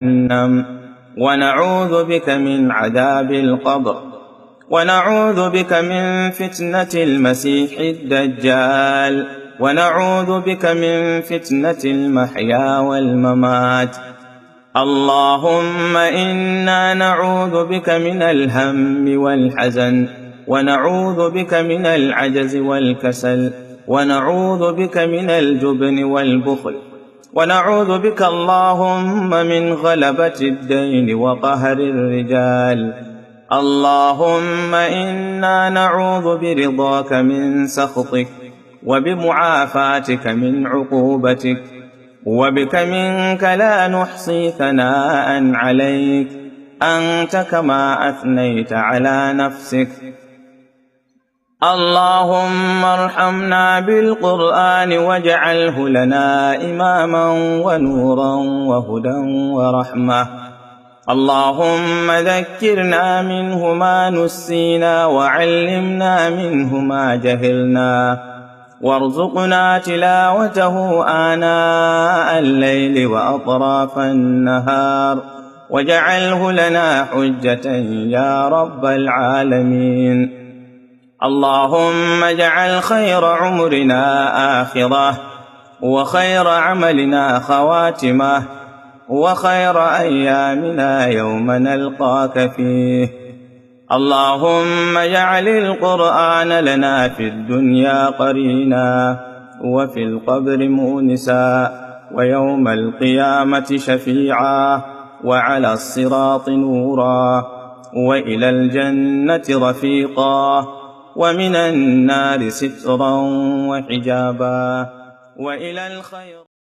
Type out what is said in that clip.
جهنم، ونعوذ بك من عذاب القبر، ونعوذ بك من فتنة المسيح الدجال، ونعوذ بك من فتنة المحيا والممات. اللهم إنا نعوذ بك من الهم والحزن، ونعوذ بك من العجز والكسل، ونعوذ بك من الجبن والبخل، ونعوذ بك اللهم من غلبة الدين وقهر الرجال. اللهم إنا نعوذ برضاك من سخطك، وبمعافاتك من عقوبتك، وبك منك لا نحصي ثناء عليك، أنت كما أثنيت على نفسك. اللهم ارحمنا بالقرآن واجعله لنا إماما ونورا وهدى ورحمة. اللهم ذكرنا منه ما نسينا، وعلمنا منه ما جهلنا، وارزقنا تلاوته آناء الليل وأطراف النهار، واجعله لنا حجة يا رب العالمين. اللهم اجعل خير عمرنا آخرة، وخير عملنا خواتمة، وخير أيامنا يوم نلقاك فيه. اللهم اجعل القرآن لنا في الدنيا قرينا، وفي القبر مؤنسا، ويوم القيامة شفيعا، وعلى الصراط نورا، وإلى الجنة رفيقا، ومن النار سترا وحجابا، وإلى الخير